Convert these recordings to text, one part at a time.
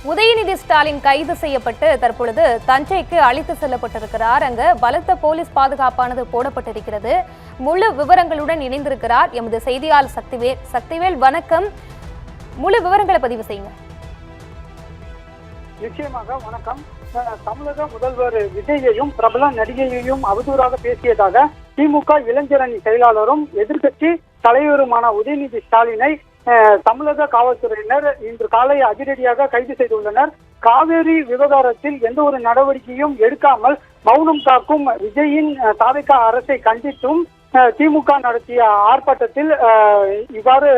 உதயநிதி ஸ்டாலின் கைது செய்யப்பட்டு தற்பொழுது தஞ்சைக்கு அழைத்து செல்லப்பட்டிருக்கிறார். அங்கு பலத்த போலீஸ் பாதுகாப்பானது போடப்பட்டிருக்கிறது. முழு விவரங்களுடன் இணைந்திருக்கிறார் எமது செய்தியாளர் சக்திவேல். சக்திவேல், வணக்கம். முழு விவரங்களை பதிவு செய்யுங்க. நிச்சயமாக வணக்கம். தமிழக முதல்வர் விஜயையும் பிரபல நடிகையையும் அவதூறாக பேசியதாக திமுக இளைஞரணி செயலாளரும் எதிர்க்கட்சி தலைவருமான உதயநிதி ஸ்டாலினை தமிழக காவல்துறையினர் இன்று காலை அதிரடியாக கைது செய்துள்ளனர். காவேரி விவகாரத்தில் எந்த ஒரு நடவடிக்கையும் எடுக்காமல் மௌனம் காக்கும் விஜயின் தாவேக அரசை கண்டித்தும் திமுக நடத்திய ஆர்ப்பாட்டத்தில் இவ்வாறு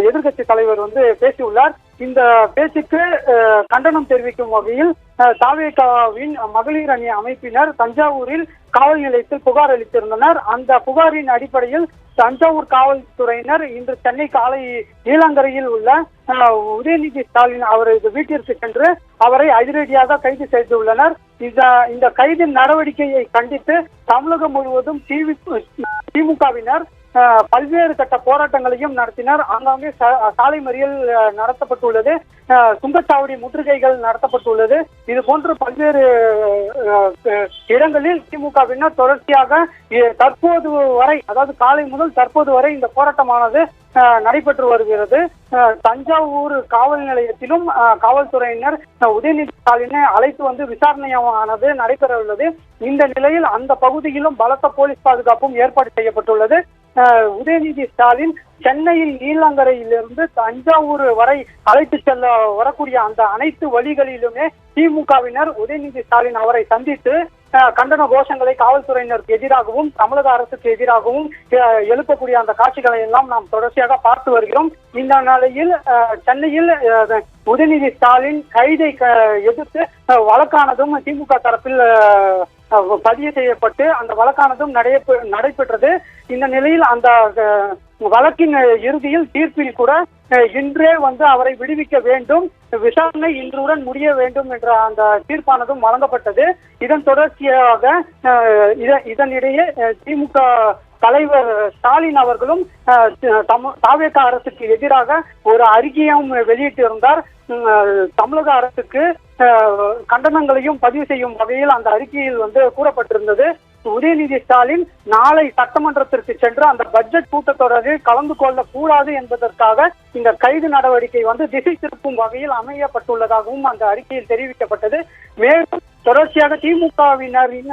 எதிர்கட்சி தலைவர் பேசியுள்ளார். இந்த பேச்சுக்கு கண்டனம் தெரிவிக்கும் வகையில் தாவேகாவின் மகளிர் அணி அமைப்பினர் தஞ்சாவூரில் காவல் நிலையத்தில் புகார் அளித்திருந்தனர். அந்த புகாரின் அடிப்படையில் தஞ்சாவூர் காவல்துறையினர் இன்று சென்னை காலை நீலாங்கரையில் உள்ள உதயநிதி ஸ்டாலின் அவரது வீட்டிற்கு சென்று அவரை அதிரடியாக கைது செய்துள்ளனர். இந்த கைது நடவடிக்கையை கண்டித்து தமிழகம் முழுவதும் திமுகவினர் பல்வேறு கட்ட போராட்டங்களையும் நடத்தினர். ஆங்காங்கே சாலை மறியல் நடத்தப்பட்டுள்ளது, சுங்கச்சாவடி முற்றுகைகள் நடத்தப்பட்டுள்ளது. இது போன்று பல்வேறு இடங்களில் திமுகவினர் தொடர்ச்சியாக தற்போது வரை, அதாவது காலை முதல் தற்போது வரை இந்த போராட்டமானது நடைபெற்று வருகிறது. தஞ்சாவூர் காவல் நிலையத்திலும் காவல்துறையினர் உதயநிதி ஸ்டாலினை அழைத்து விசாரணையானது நடைபெற உள்ளது. இந்த நிலையில் அந்த பகுதியிலும் பலத்த போலீஸ் பாதுகாப்பும் ஏற்பாடு செய்யப்பட்டுள்ளது. உதயநிதி ஸ்டாலின் சென்னையில் நீலாங்கரையிலிருந்து தஞ்சாவூர் வரை அழைத்து செல்ல வரக்கூடிய அந்த அனைத்து வழிகளிலுமே திமுகவினர் உதயநிதி ஸ்டாலின் அவரை சந்தித்து கண்டன கோஷங்களை காவல்துறையினருக்கு எதிராகவும் தமிழக அரசுக்கு எதிராகவும் எழுப்பக்கூடிய அந்த காட்சிகளை எல்லாம் நாம் தொடர்ச்சியாக பார்த்து வருகிறோம். இந்த நிலையில் சென்னையில் உதயநிதி ஸ்டாலின் கைதை எதிர்த்து வழக்கானதும் திமுக தரப்பில் பதிவு செய்யப்பட்டு அந்த வழக்கானதும் நடைபெற்றது. இந்த நிலையில் அந்த வழக்கின் இறுதியில் தீர்ப்பில் கூட இன்றே அவரை விடுவிக்க வேண்டும், விசாரணை இன்றுடன் முடிய வேண்டும் என்ற அந்த தீர்ப்பானதும் வழங்கப்பட்டது. இதன் தொடர்ச்சியாக இதனிடையே திமுக தலைவர் ஸ்டாலின் அவர்களும் தாவேக அரசுக்கு எதிராக ஒரு அறிக்கையும் வெளியிட்டிருந்தார். தமிழக அரசுக்கு கண்டனங்களையும் பதிவு செய்யும் வகையில் அந்த அறிக்கையில் கூறப்பட்டிருந்தது. உதயநிதி ஸ்டாலின் நாளை சட்டமன்றத்திற்கு சென்று அந்த பட்ஜெட் கூட்டத்தொடரில் கலந்து கொள்ளக்கூடாது என்பதற்காக இந்த கைது நடவடிக்கை திசை திருப்பும் வகையில் அமையப்பட்டுள்ளதாகவும் அந்த அறிக்கையில் தெரிவிக்கப்பட்டது. மேலும் தொடர்ச்சியாக திமுகவினரின்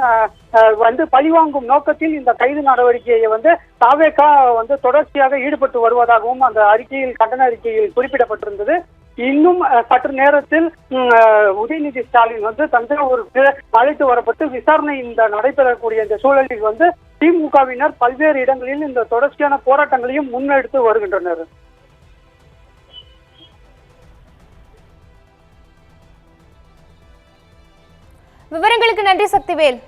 பழிவாங்கும் நோக்கத்தில் இந்த கைது நடவடிக்கையை தாவேகா தொடர்ச்சியாக ஈடுபட்டு வருவதாகவும் அந்த அறிக்கையில் கண்டன அறிக்கையில் குறிப்பிடப்பட்டிருந்தது. இன்னும் சற்று நேரத்தில் உதயநிதி ஸ்டாலின் தஞ்சாவூருக்கு அழைத்து வரப்பட்டு விசாரணை நடைபெறக்கூடிய இந்த சூழலில் திமுகவினர் பல்வேறு இடங்களில் இந்த தொடர்ச்சியான போராட்டங்களையும் முன்னெடுத்து வருகின்றனர். விவரங்களுக்கு நன்றி சக்திவேல்.